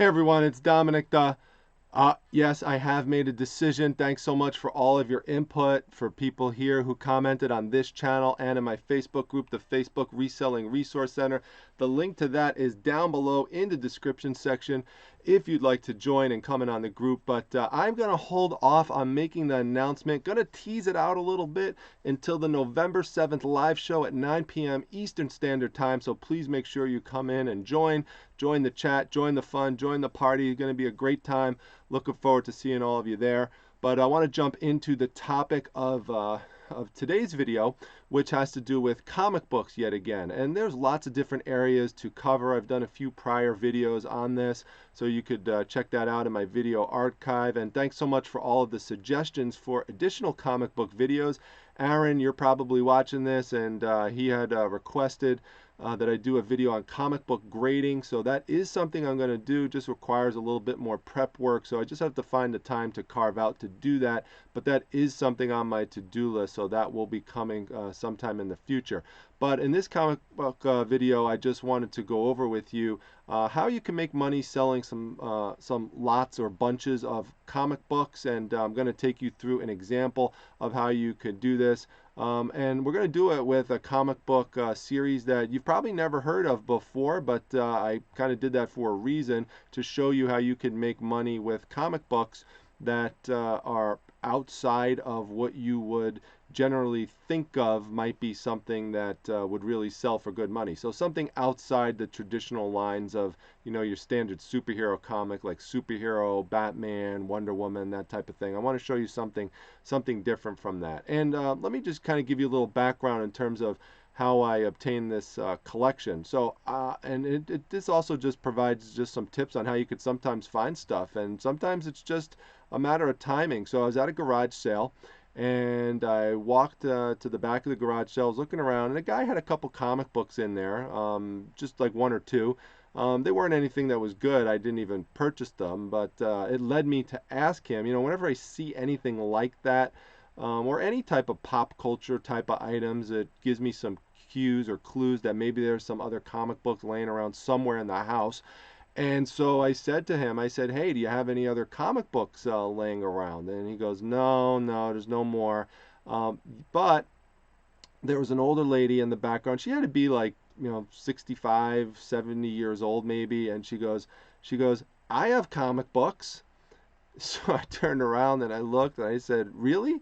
Hey everyone, it's Dominic. Yes, I have made a decision. Thanks so much for all of your input, for people here who commented on this channel and in my Facebook group, the Facebook Reselling Resource Center. The link to that is down below in the description section if you'd like to join and come in on the group. But I'm going to hold off on making the announcement. Going to tease it out a little bit until the November 7th live show at 9 p.m. Eastern Standard Time. So please make sure you come in and join the chat, join the fun, join the party. It's going to be a great time. Looking forward to seeing all of you there. But I want to jump into the topic of today's video, which has to do with comic books yet again. And there's lots of different areas to cover. I've done a few prior videos on this, so you could check that out in my video archive. And thanks so much for all of the suggestions for additional comic book videos. Aaron, you're probably watching this, and he had requested that I do a video on comic book grading. So that is something I'm going to do. Just requires a little bit more prep work. So I just have to find the time to carve out to do that. But that is something on my to-do list. So that will be coming sometime in the future. But in this comic book video, I just wanted to go over with you how you can make money selling some lots or bunches of comic books. And I'm going to take you through an example of how you could do this. And we're going to do it with a comic book series that you've probably never heard of before, but I kind of did that for a reason, to show you how you can make money with comic books that are outside of what you would generally think of might be something that would really sell for good money. So something outside the traditional lines of, you know, your standard superhero comic like superhero, Batman, Wonder Woman, that type of thing. I want to show you something different from that. And let me just kind of give you a little background in terms of how I obtained this collection. So, this also just provides just some tips on how you could sometimes find stuff, and sometimes it's just a matter of timing. So I was at a garage sale, and I walked to the back of the garage sale, I was looking around, and a guy had a couple comic books in there, just like one or two. They weren't anything that was good. I didn't even purchase them, but it led me to ask him, you know, whenever I see anything like that, or any type of pop culture type of items, it gives me some cues or clues that maybe there's some other comic books laying around somewhere in the house. And so I said to him, I said, hey, do you have any other comic books laying around? And he goes, no, there's no more. But there was an older lady in the background. She had to be like, you know, 65, 70 years old maybe. And she goes, I have comic books. So I turned around and I looked and I said, really?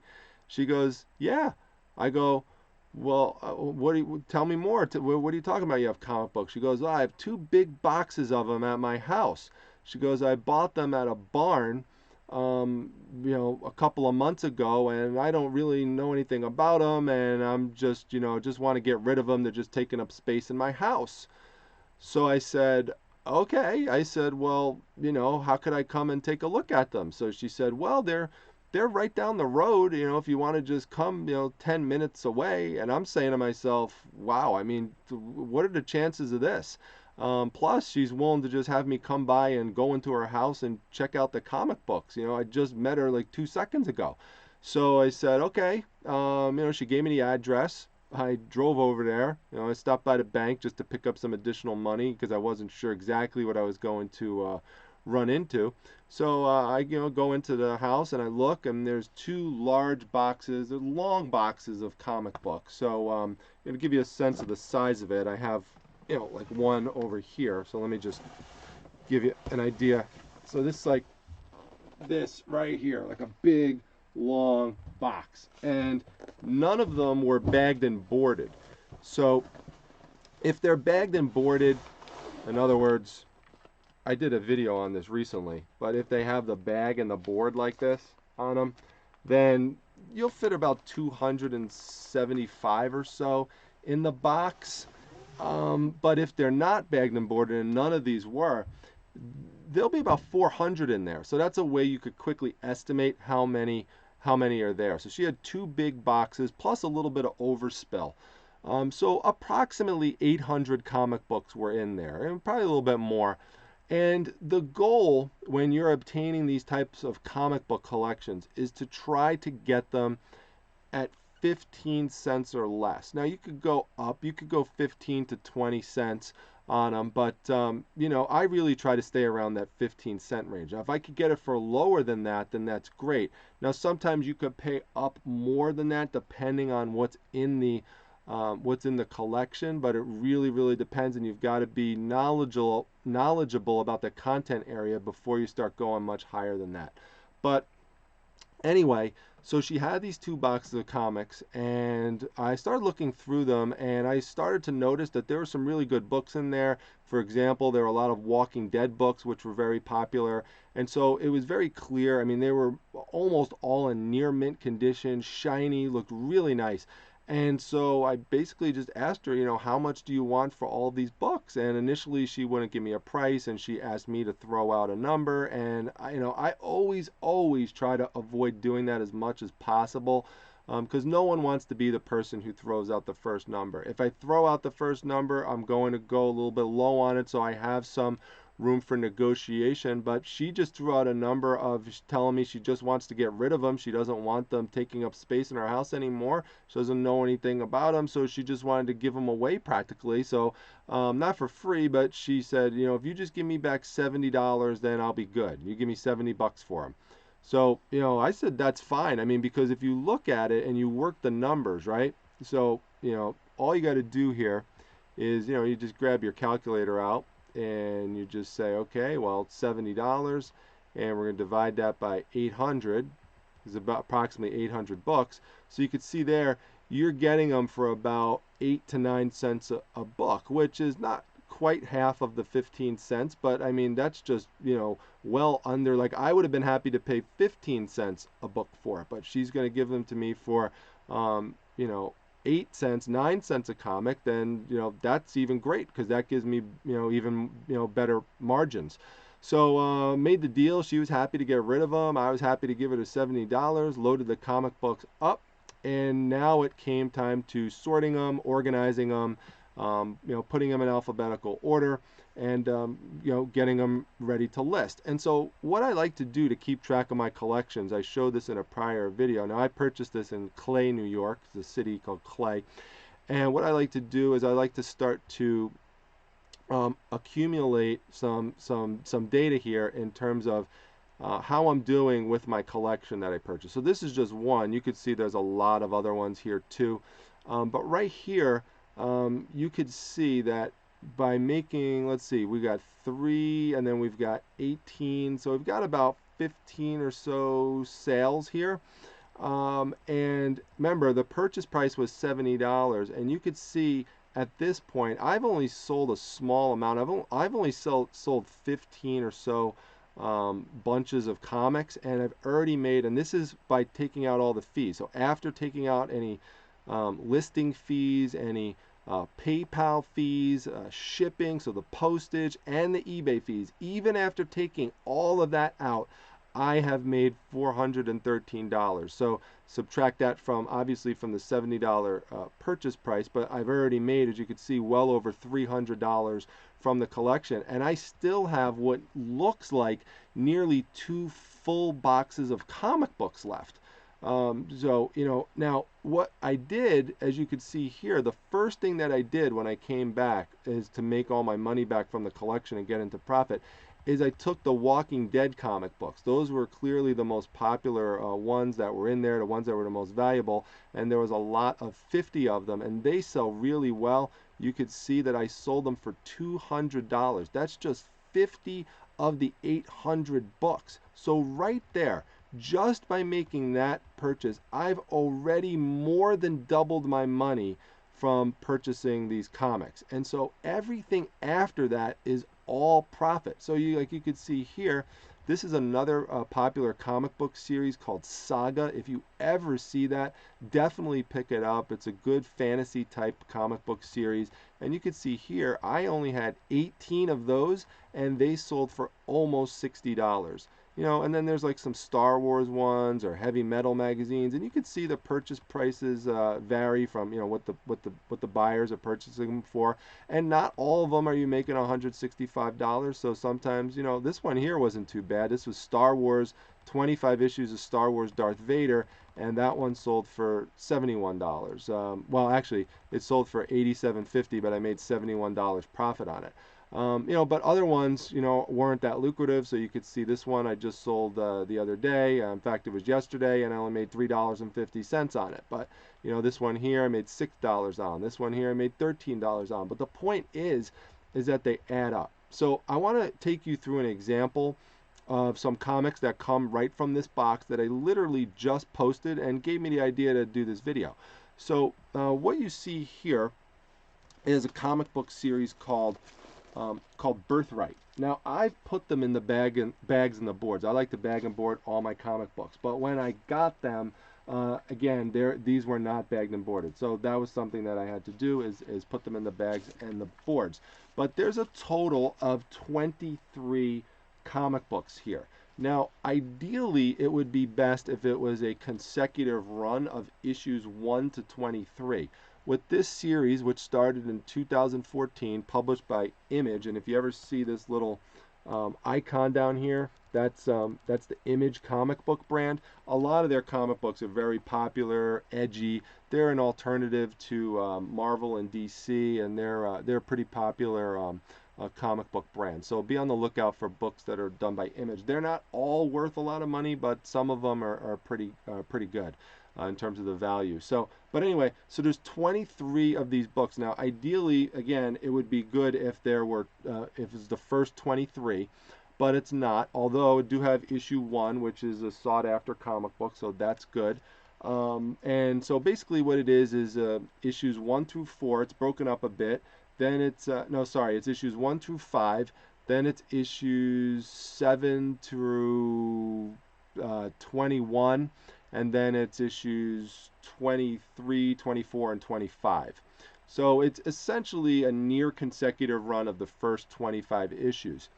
She goes, yeah. I go, well, tell me more. What are you talking about? You have comic books. She goes, oh, I have two big boxes of them at my house. She goes, I bought them at a barn, you know, a couple of months ago, and I don't really know anything about them, and I'm just, you know, just want to get rid of them. They're just taking up space in my house. So I said, okay. I said, well, you know, how could I come and take a look at them? So she said, well, they're right down the road, you know, if you want to just come, you know, 10 minutes away. And I'm saying to myself, wow, I mean, what are the chances of this? Plus, she's willing to just have me come by and go into her house and check out the comic books. You know, I just met her like 2 seconds ago. So I said, okay. You know, she gave me the address. I drove over there. You know, I stopped by the bank just to pick up some additional money because I wasn't sure exactly what I was going to run into. So I, you know, go into the house and I look, and there's two large boxes, they're long boxes of comic books. So to give you a sense of the size of it, I have, you know, like one over here. So let me just give you an idea. So this is like this right here, like a big long box, and none of them were bagged and boarded. So if they're bagged and boarded, in other words, I did a video on this recently, but if they have the bag and the board like this on them, then you'll fit about 275 or so in the box. But if they're not bagged and boarded, and none of these were, there'll be about 400 in there. So that's a way you could quickly estimate how many are there. So she had two big boxes plus a little bit of overspill. So approximately 800 comic books were in there, and probably a little bit more. And the goal when you're obtaining these types of comic book collections is to try to get them at 15 cents or less. Now you could go up, you could go 15 to 20 cents on them. But you know, I really try to stay around that 15-cent range. Now, if I could get it for lower than that, then that's great. Now, sometimes you could pay up more than that depending on what's in the collection, but it really, really depends, and you've got to be knowledgeable about the content area before you start going much higher than that. But anyway, so she had these 2 boxes of comics, and I started looking through them, and I started to notice that there were some really good books in there. For example, there were a lot of Walking Dead books, which were very popular, and so it was very clear. I mean, they were almost all in near mint condition, shiny, looked really nice. And so I basically just asked her, you know, how much do you want for all these books? And initially she wouldn't give me a price, and she asked me to throw out a number. And you know, I always try to avoid doing that as much as possible, because no one wants to be the person who throws out the first number. If I throw out the first number, I'm going to go a little bit low on it, so I have some room for negotiation. But she just threw out a number of telling me she just wants to get rid of them. She doesn't want them taking up space in her house anymore. She doesn't know anything about them, so she just wanted to give them away practically. So not for free, but she said, you know, if you just give me back $70, then I'll be good. You give me 70 bucks for them. So, you know, I said that's fine. I mean, because if you look at it and you work the numbers, right? So, you know, all you got to do here is, you know, you just grab your calculator out and you just say, okay, well, it's $70, and we're going to divide that by 800. It's about approximately 800 bucks. So you can see there, you're getting them for about 8 to 9 cents a book, which is not quite half of the 15 cents, but I mean, that's just, you know, well under. Like, I would have been happy to pay 15 cents a book for it, but she's going to give them to me for, you know, 8 cents, 9 cents a comic. Then, you know, that's even great, because that gives me, you know, even, you know, better margins. So made the deal. She was happy to get rid of them. I was happy to give her the $70, loaded the comic books up, and now it came time to sorting them, organizing them, you know, putting them in alphabetical order, and you know, getting them ready to list. And so what I like to do to keep track of my collections, I showed this in a prior video. Now, I purchased this in Clay, New York, the city called Clay. And what I like to do is I like to start to accumulate some data here in terms of how I'm doing with my collection that I purchased. So this is just one. You could see there's a lot of other ones here too. But right here, you could see that by making, let's see, we got 3 and then we've got 18. So we've got about 15 or so sales here. And remember, the purchase price was $70, and you could see at this point I've only sold a small amount. I've only sold 15 or so bunches of comics, and I've already made, and this is by taking out all the fees. So after taking out any listing fees, any PayPal fees, shipping, so the postage and the eBay fees, even after taking all of that out, I have made $413. So subtract that from, obviously, from the $70 purchase price, but I've already made, as you can see, well over $300 from the collection. And I still have what looks like nearly 2 full boxes of comic books left. So, you know, now what I did, as you could see here, the first thing that I did when I came back is to make all my money back from the collection and get into profit, is I took the Walking Dead comic books. Those were clearly the most popular ones that were in there, the ones that were the most valuable, and there was a lot of 50 of them, and they sell really well. You could see that I sold them for $200. That's just 50 of the 800 books. So right there, just by making that purchase, I've already more than doubled my money from purchasing these comics. And so everything after that is all profit. So you could see here, this is another popular comic book series called Saga. If you ever see that, definitely pick it up. It's a good fantasy type comic book series. And you can see here, I only had 18 of those, and they sold for almost $60. you know, and then there's like some Star Wars ones or heavy metal magazines, and you can see the purchase prices vary from, you know, what the buyers are purchasing them for, and not all of them are you making $165. So sometimes, you know, this one here wasn't too bad. This was Star Wars, 25 issues of Star Wars Darth Vader, and that one sold for $71. Well, actually, it sold for $87.50, but I made $71 profit on it. You know, but other ones, you know, weren't that lucrative. So you could see this one I just sold the other day. In fact, it was yesterday, and I only made $3.50 on it. But you know, this one here I made $6 on. This one here I made $13 on. But the point is that they add up. So I want to take you through an example of some comics that come right from this box that I literally just posted and gave me the idea to do this video. So what you see here is a comic book series called Birthright. Now I've put them in the bags and the boards. I like to bag and board all my comic books, but when I got them, again, these were not bagged and boarded. So that was something that I had to do is put them in the bags and the boards. But there's a total of 23 comic books here. Now, ideally, it would be best if it was a consecutive run of issues 1 to 23. With this series, which started in 2014, published by Image, and if you ever see this little icon down here, that's the Image comic book brand. A lot of their comic books are very popular, edgy. They're an alternative to Marvel and DC, and they're pretty popular comic book brand. So be on the lookout for books that are done by Image. They're not all worth a lot of money, but some of them are pretty good in terms of the value. So, but anyway, so there's 23 of these books. Now, ideally, again, it would be good if there were, if it's the first 23, but it's not. Although I do have issue 1, which is a sought-after comic book, so that's good. And so basically, what it is issues 1 through 4. It's broken up a bit. Then it's it's issues 1 through 5. Then it's issues 7 through 21. And then it's issues 23, 24, and 25. So it's essentially a near consecutive run of the first 25 issues.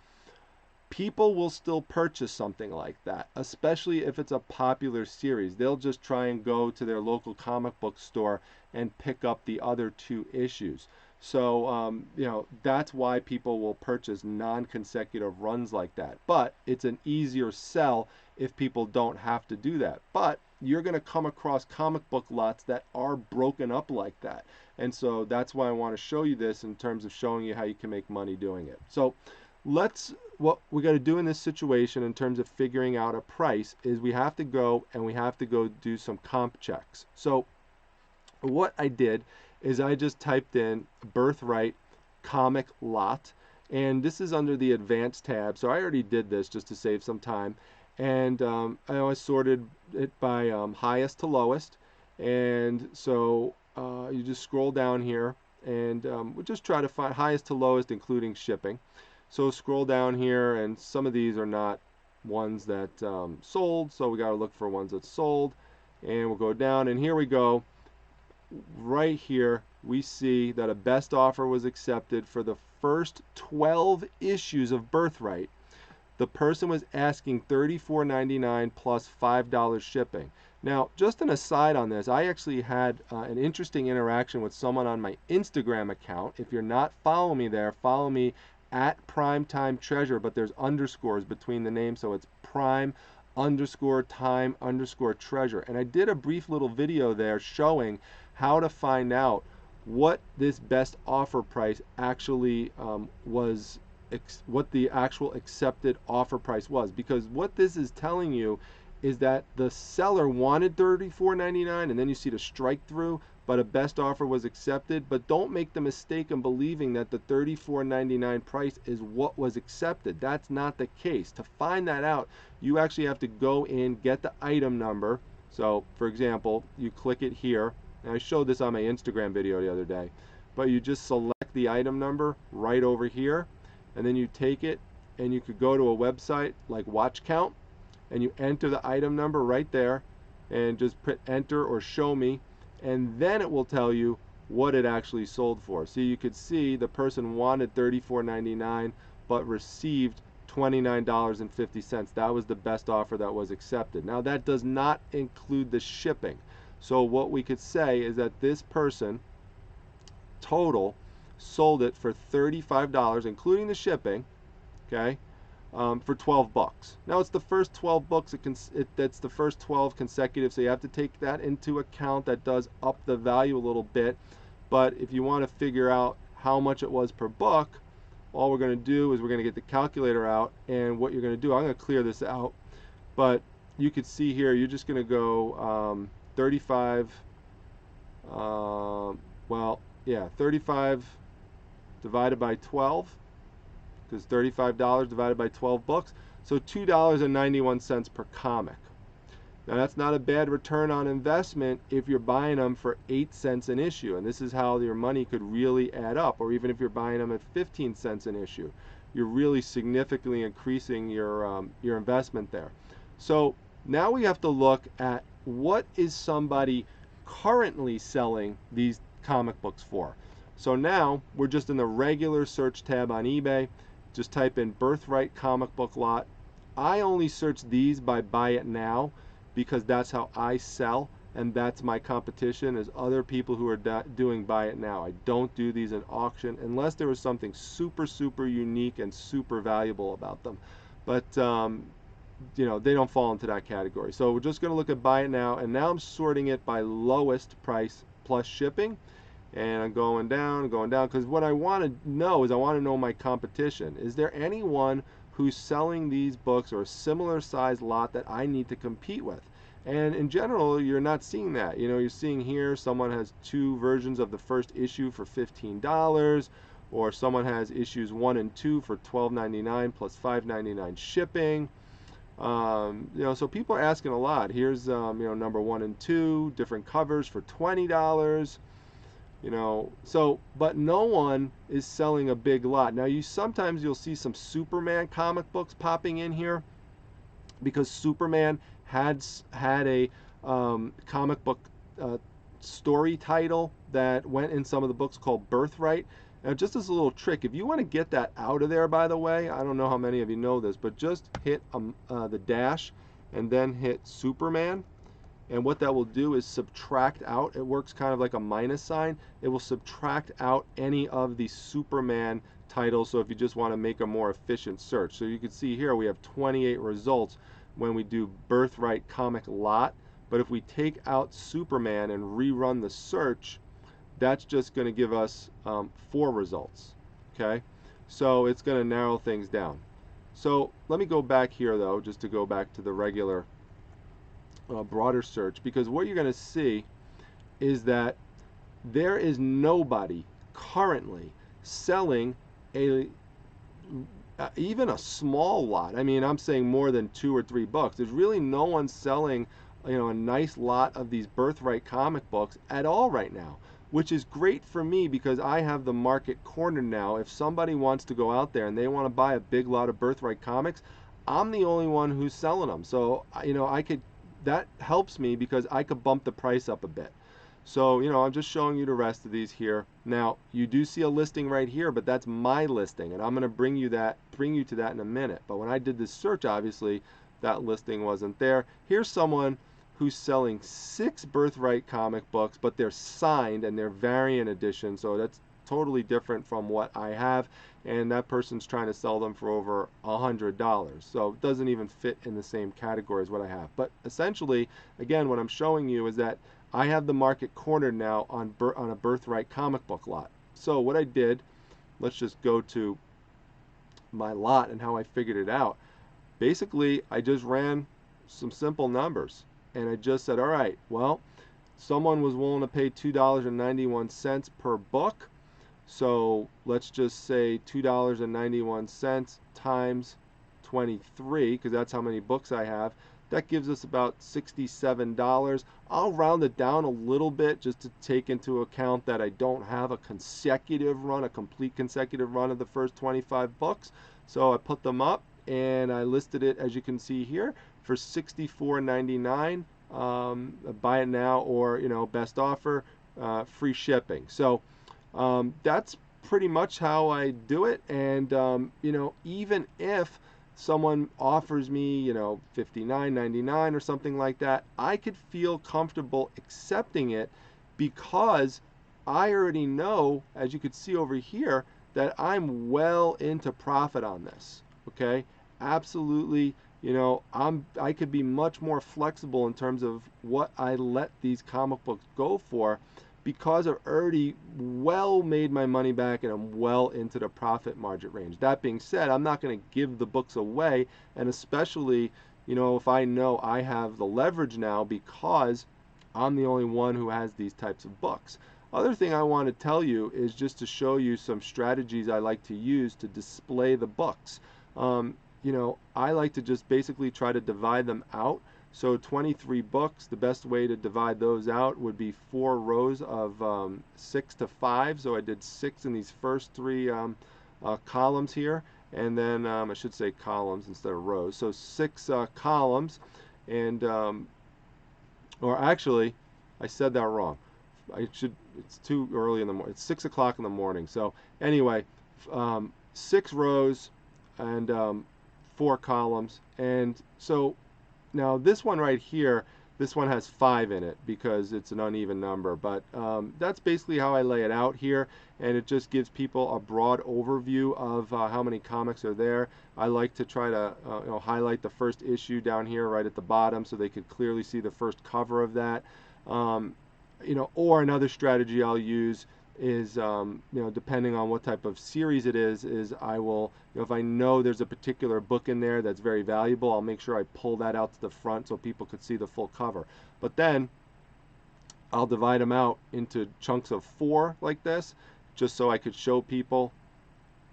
People will still purchase something like that, especially if it's a popular series. They'll just try and go to their local comic book store and pick up the other 2 issues. So, you know, that's why people will purchase non-consecutive runs like that. But it's an easier sell if people don't have to do that. But you're going to come across comic book lots that are broken up like that. And so that's why I want to show you this in terms of showing you how you can make money doing it. So what we got to do in this situation in terms of figuring out a price is we have to go do some comp checks. So what I did is I just typed in Birthright comic lot, and this is under the advanced tab. So I already did this just to save some time, and I always sorted it by highest to lowest. And so you just scroll down here, and we'll just try to find highest to lowest, including shipping. So scroll down here, and some of these are not ones that sold, so we got to look for ones that sold, and we'll go down, and here we go. Right here we see that a best offer was accepted for the first 12 issues of Birthright. The person was asking $34.99 plus $5 shipping. Now, just an aside on this, I actually had an interesting interaction with someone on my Instagram account. If you're not following me there, follow me at Primetime Treasure, but there's underscores between the names, so it's prime_time_treasure. And I did a brief little video there showing how to find out what this best offer price actually was, what the actual accepted offer price was. Because what this is telling you is that the seller wanted $34.99, and then you see the strike through, but a best offer was accepted. But don't make the mistake in believing that the $34.99 price is what was accepted. That's not the case. To find that out, you actually have to go in, get the item number. So for example, you click it here, and I showed this on my Instagram video the other day, but you just select the item number right over here, and then you take it, and you could go to a website like Watch Count, and you enter the item number right there, and just put enter or show me, and then it will tell you what it actually sold for. So you could see the person wanted $34.99 but received $29.50. That was the best offer that was accepted. Now that does not include the shipping. So what we could say is that this person total sold it for $35, including the shipping, okay, for 12 bucks. Now it's the first 12 bucks, that's the first 12 consecutive, so you have to take that into account. That does up the value a little bit, but if you want to figure out how much it was per book, all we're going to do is we're going to get the calculator out, and what you're going to do, I'm going to clear this out, but you could see here, you're just going to go 35, well, yeah, 35 divided by 12, because $35 divided by 12 books, so $2.91 per comic. Now that's not a bad return on investment if you're buying them for 8 cents an issue, and this is how your money could really add up. Or even if you're buying them at 15 cents an issue, you're really significantly increasing your investment there. So now we have to look at what is somebody currently selling these comic books for. So now we're just in the regular search tab on eBay. Just type in Birthright comic book lot. I only search these by buy it now because that's how I sell, and that's my competition, is other people who are doing buy it now. I don't do these in auction unless there was something super unique and super valuable about them, but you know, they don't fall into that category. So we're just going to look at buy it now, and now I'm sorting it by lowest price plus shipping, and I'm going down because what I want to know is I want to know my competition. Is there anyone who's selling these books or a similar size lot that I need to compete with? And in general, you're not seeing that. You know, you're seeing here someone has 2 versions of the first issue for $15, or someone has issues 1 and 2 for $12.99 plus $5.99 shipping. You know, so people are asking a lot. Here's you know, number 1 and 2, different covers for $20. You know, so, but no one is selling a big lot. Now sometimes you'll see some Superman comic books popping in here, because Superman had a comic book story title that went in some of the books called Birthright. Now just as a little trick, if you want to get that out of there, by the way, I don't know how many of you know this, but just hit the dash and then hit Superman. And what that will do is subtract out, it works kind of like a minus sign, it will subtract out any of the Superman titles, so if you just want to make a more efficient search. So you can see here we have 28 results when we do Birthright comic lot, but if we take out Superman and rerun the search, that's just going to give us 4 results, okay? So it's going to narrow things down. So let me go back here though, just to go back to the regular broader search, because what you're going to see is there is nobody currently selling even a small lot. I mean, I'm saying more than 2 or 3 books. There's really no one selling, you know, a nice lot of these Birthright comic books at all right now, which is great for me because I have the market cornered now. If somebody wants to go out there and they want to buy a big lot of Birthright comics, I'm the only one who's selling them. So, you know, that helps me because I could bump the price up a bit. So, you know, I'm just showing you the rest of these here. Now, you do see a listing right here, but that's my listing, and I'm going to bring you to that in a minute. But when I did this search, obviously, that listing wasn't there. Here's someone who's selling 6 Birthright comic books, but they're signed and they're variant edition, so that's totally different from what I have, and that person's trying to sell them for over $100. So it doesn't even fit in the same category as what I have. But essentially, again, what I'm showing you is that I have the market cornered now on a Birthright comic book lot. So what I did, let's just go to my lot and how I figured it out. Basically, I just ran some simple numbers, and I just said, all right, well, someone was willing to pay $2.91 per book. So let's just say $2.91 times 23, because that's how many books I have. That gives us about $67. I'll round it down a little bit just to take into account that I don't have a consecutive run, a complete consecutive run of the first 25 books. So I put them up and I listed it, as you can see here, for $64.99. Buy it now, or, you know, best offer, free shipping. So that's pretty much how I do it. And you know, even if someone offers me, you know, $59.99 or something like that, I could feel comfortable accepting it because I already know, as you could see over here, that I'm well into profit on this. Okay? Absolutely, you know, I could be much more flexible in terms of what I let these comic books go for because I've already well made my money back and I'm well into the profit margin range. That being said, I'm not going to give the books away, and especially, you know, if I know I have the leverage now because I'm the only one who has these types of books. Other thing I want to tell you is just to show you some strategies I like to use to display the books. You know, I like to just basically try to divide them out. So 23 books, the best way to divide those out would be 4 rows of 6 to 5. So I did 6 in these first 3 columns here, and then I should say columns instead of rows. So 6 columns, and or actually, I said that wrong. It's too early in the morning. It's 6 o'clock in the morning. So anyway, 6 rows and 4 columns. And so now this one right here, this one has 5 in it because it's an uneven number. But that's basically how I lay it out here. And it just gives people a broad overview of how many comics are there. I like to try to you know, highlight the first issue down here right at the bottom so they could clearly see the first cover of that. You know, or another strategy I'll use is, you know, depending on what type of series it is I will, you know, if I know there's a particular book in there that's very valuable, I'll make sure I pull that out to the front so people could see the full cover. But then I'll divide them out into chunks of 4 like this, just so I could show people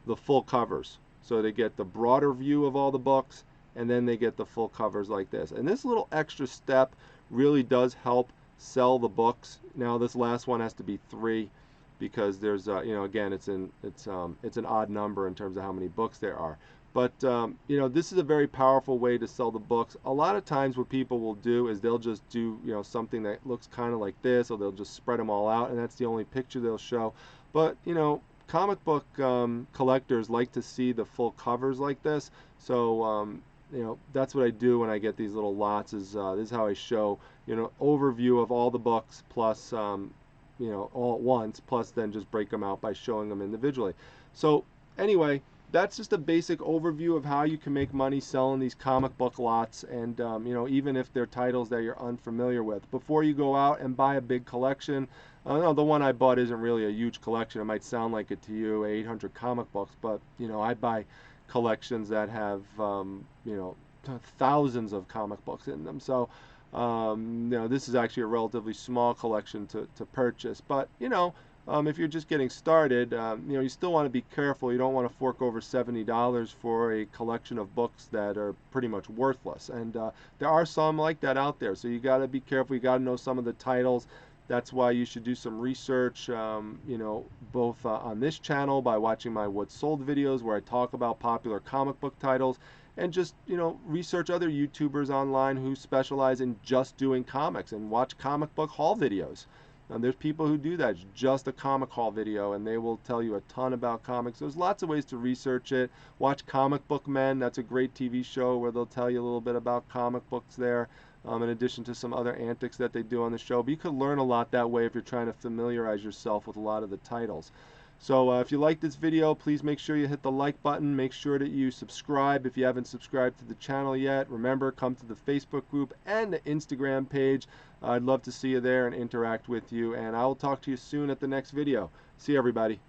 the full covers. So they get the broader view of all the books, and then they get the full covers like this. And this little extra step really does help sell the books. Now this last one has to be 3 because there's you know, again, it's an odd number in terms of how many books there are. But you know, this is a very powerful way to sell the books. A lot of times what people will do is they'll just do, you know, something that looks kind of like this, or they'll just spread them all out and that's the only picture they'll show. But you know, comic book collectors like to see the full covers like this. So you know, that's what I do when I get these little lots. Is this is how I show, you know, overview of all the books plus you know, all at once, plus then just break them out by showing them individually. So anyway, that's just a basic overview of how you can make money selling these comic book lots, and you know, even if they're titles that you're unfamiliar with. Before you go out and buy a big collection, no, the one I bought isn't really a huge collection. It might sound like it to you, 800 comic books, but you know, I buy collections that have you know, thousands of comic books in them. So you know, this is actually a relatively small collection to purchase. But you know, if you're just getting started, you know, you still want to be careful. You don't want to fork over $70 for a collection of books that are pretty much worthless. And there are some like that out there. So you got to be careful. You got to know some of the titles. That's why you should do some research, you know, both on this channel by watching my What's Sold videos where I talk about popular comic book titles, and just, you know, research other YouTubers online who specialize in just doing comics, and watch comic book haul videos. And there's people who do that, it's just a comic haul video, and they will tell you a ton about comics. There's lots of ways to research it. Watch Comic Book Men, that's a great TV show where they'll tell you a little bit about comic books there, in addition to some other antics that they do on the show. But you could learn a lot that way if you're trying to familiarize yourself with a lot of the titles. So if you like this video, please make sure you hit the like button. Make sure that you subscribe if you haven't subscribed to the channel yet. Remember, come to the Facebook group and the Instagram page. I'd love to see you there and interact with you. And I will talk to you soon at the next video. See you, everybody.